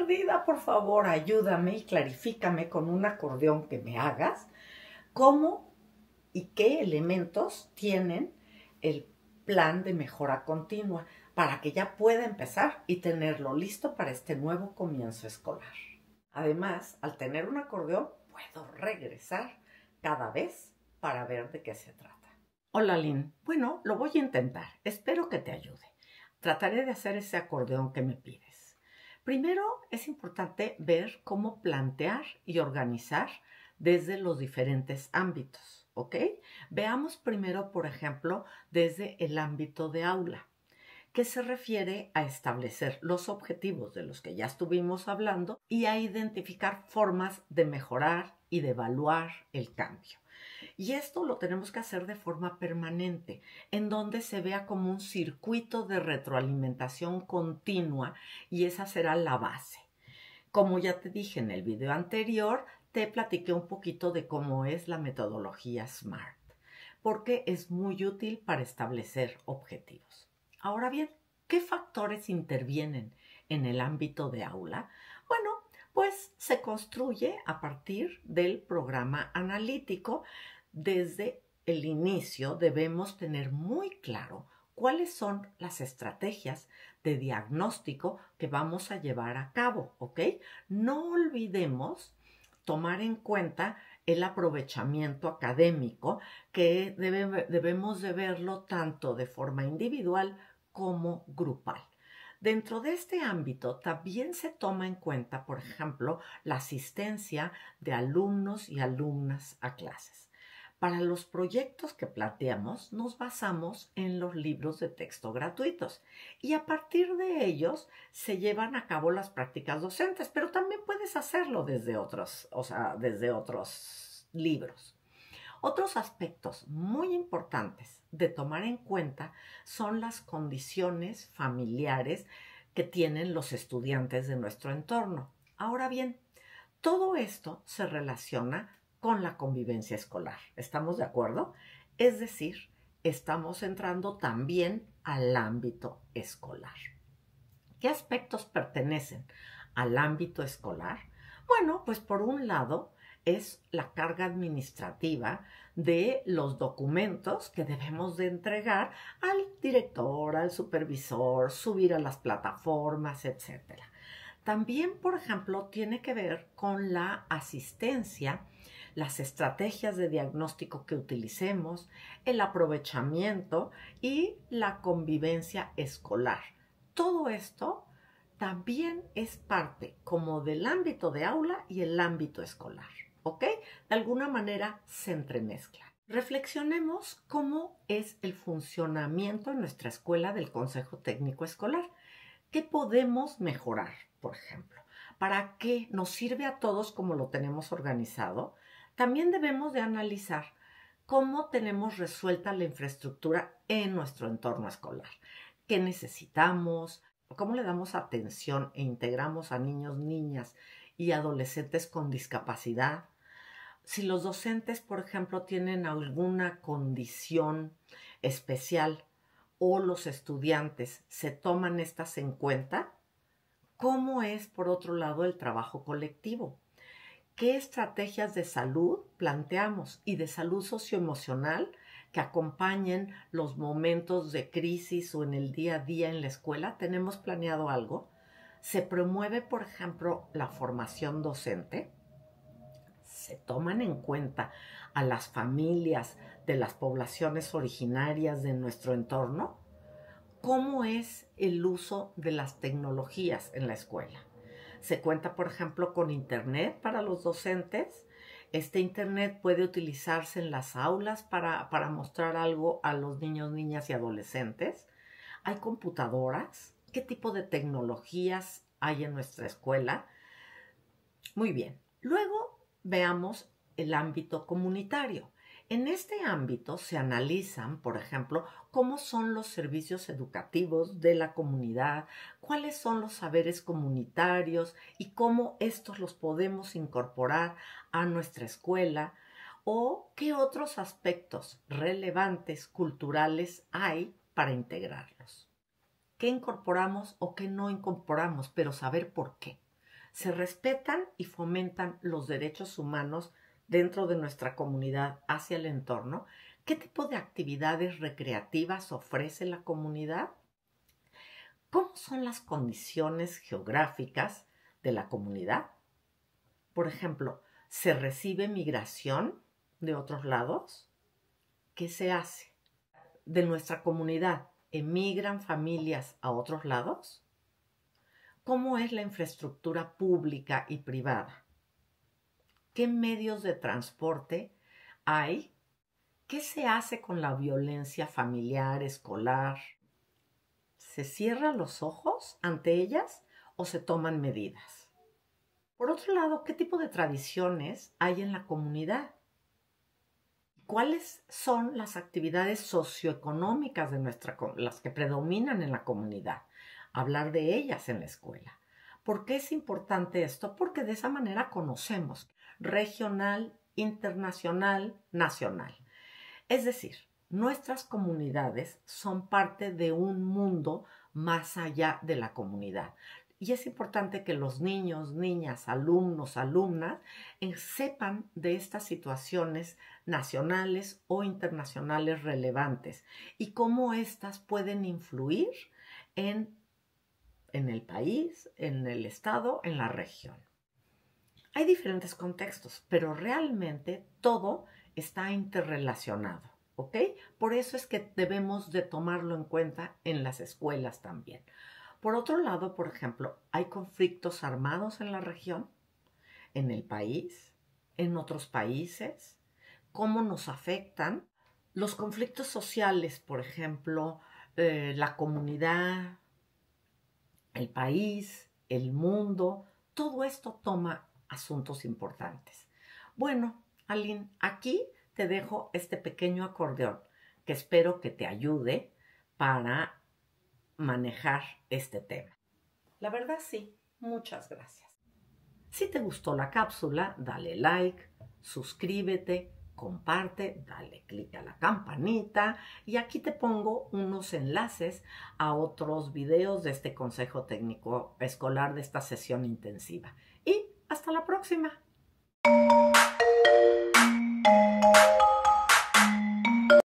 perdida, por favor, ayúdame y clarifícame con un acordeón que me hagas cómo y qué elementos tienen el plan de mejora continua para que ya pueda empezar y tenerlo listo para este nuevo comienzo escolar. Además, al tener un acordeón, puedo regresar cada vez para ver de qué se trata. Hola, Lynn. Bueno, lo voy a intentar. Espero que te ayude. Trataré de hacer ese acordeón que me pides. Primero, es importante ver cómo plantear y organizar desde los diferentes ámbitos, ¿ok? Veamos primero, por ejemplo, desde el ámbito de aula, que se refiere a establecer los objetivos de los que ya estuvimos hablando y a identificar formas de mejorar y de evaluar el cambio. Y esto lo tenemos que hacer de forma permanente, en donde se vea como un circuito de retroalimentación continua y esa será la base. Como ya te dije en el video anterior, te platiqué un poquito de cómo es la metodología SMART, porque es muy útil para establecer objetivos. Ahora bien, ¿qué factores intervienen en el ámbito de aula? Bueno, pues se construye a partir del programa analítico. Desde el inicio debemos tener muy claro cuáles son las estrategias de diagnóstico que vamos a llevar a cabo, ¿ok? No olvidemos tomar en cuenta el aprovechamiento académico, que debemos de verlo tanto de forma individual como grupal. Dentro de este ámbito también se toma en cuenta, por ejemplo, la asistencia de alumnos y alumnas a clases. Para los proyectos que planteamos, nos basamos en los libros de texto gratuitos y a partir de ellos se llevan a cabo las prácticas docentes, pero también puedes hacerlo desde otros libros. Otros aspectos muy importantes de tomar en cuenta son las condiciones familiares que tienen los estudiantes de nuestro entorno. Ahora bien, todo esto se relaciona con la convivencia escolar. ¿Estamos de acuerdo? Es decir, estamos entrando también al ámbito escolar. ¿Qué aspectos pertenecen al ámbito escolar? Bueno, pues por un lado es la carga administrativa de los documentos que debemos de entregar al director, al supervisor, subir a las plataformas, etc. También, por ejemplo, tiene que ver con la asistencia, las estrategias de diagnóstico que utilicemos, el aprovechamiento y la convivencia escolar. Todo esto también es parte como del ámbito de aula y el ámbito escolar, ¿ok? De alguna manera se entremezclan. Reflexionemos cómo es el funcionamiento en nuestra escuela del Consejo Técnico Escolar. ¿Qué podemos mejorar, por ejemplo? ¿Para qué nos sirve a todos como lo tenemos organizado? También debemos de analizar cómo tenemos resuelta la infraestructura en nuestro entorno escolar. ¿Qué necesitamos? ¿Cómo le damos atención e integramos a niños, niñas y adolescentes con discapacidad? Si los docentes, por ejemplo, tienen alguna condición especial o los estudiantes se toman estas en cuenta, ¿cómo es, por otro lado, el trabajo colectivo? ¿Qué estrategias de salud planteamos y de salud socioemocional que acompañen los momentos de crisis o en el día a día en la escuela? ¿Tenemos planeado algo? ¿Se promueve, por ejemplo, la formación docente? ¿Se toman en cuenta a las familias de las poblaciones originarias de nuestro entorno? ¿Cómo es el uso de las tecnologías en la escuela? ¿Se cuenta, por ejemplo, con internet para los docentes? ¿Este internet puede utilizarse en las aulas para mostrar algo a los niños, niñas y adolescentes? ¿Hay computadoras? ¿Qué tipo de tecnologías hay en nuestra escuela? Muy bien. Luego veamos el ámbito comunitario. En este ámbito se analizan, por ejemplo, cómo son los servicios educativos de la comunidad, cuáles son los saberes comunitarios y cómo estos los podemos incorporar a nuestra escuela o qué otros aspectos relevantes culturales hay para integrarlos. ¿Qué incorporamos o qué no incorporamos? Pero saber por qué. ¿Se respetan y fomentan los derechos humanos dentro de nuestra comunidad hacia el entorno? ¿Qué tipo de actividades recreativas ofrece la comunidad? ¿Cómo son las condiciones geográficas de la comunidad? Por ejemplo, ¿se recibe migración de otros lados? ¿Qué se hace? ¿De nuestra comunidad emigran familias a otros lados? ¿Cómo es la infraestructura pública y privada? ¿Qué medios de transporte hay? ¿Qué se hace con la violencia familiar, escolar? ¿Se cierran los ojos ante ellas o se toman medidas? Por otro lado, ¿qué tipo de tradiciones hay en la comunidad? ¿Cuáles son las actividades socioeconómicas de las que predominan en la comunidad? Hablar de ellas en la escuela. ¿Por qué es importante esto? Porque de esa manera conocemos regional, internacional, nacional. Es decir, nuestras comunidades son parte de un mundo más allá de la comunidad. Y es importante que los niños, niñas, alumnos, alumnas sepan de estas situaciones nacionales o internacionales relevantes y cómo éstas pueden influir en el país, en el estado, en la región. Hay diferentes contextos, pero realmente todo está interrelacionado, ¿ok? Por eso es que debemos de tomarlo en cuenta en las escuelas también. Por otro lado, por ejemplo, hay conflictos armados en la región, en el país, en otros países. ¿Cómo nos afectan? Los conflictos sociales, por ejemplo, la comunidad, el país, el mundo, todo esto toma asuntos importantes. Bueno, Aline, aquí te dejo este pequeño acordeón que espero que te ayude para manejar este tema. La verdad sí, muchas gracias. Si te gustó la cápsula, dale like, suscríbete, comparte, dale click a la campanita y aquí te pongo unos enlaces a otros videos de este consejo técnico escolar de esta sesión intensiva. Y hasta la próxima.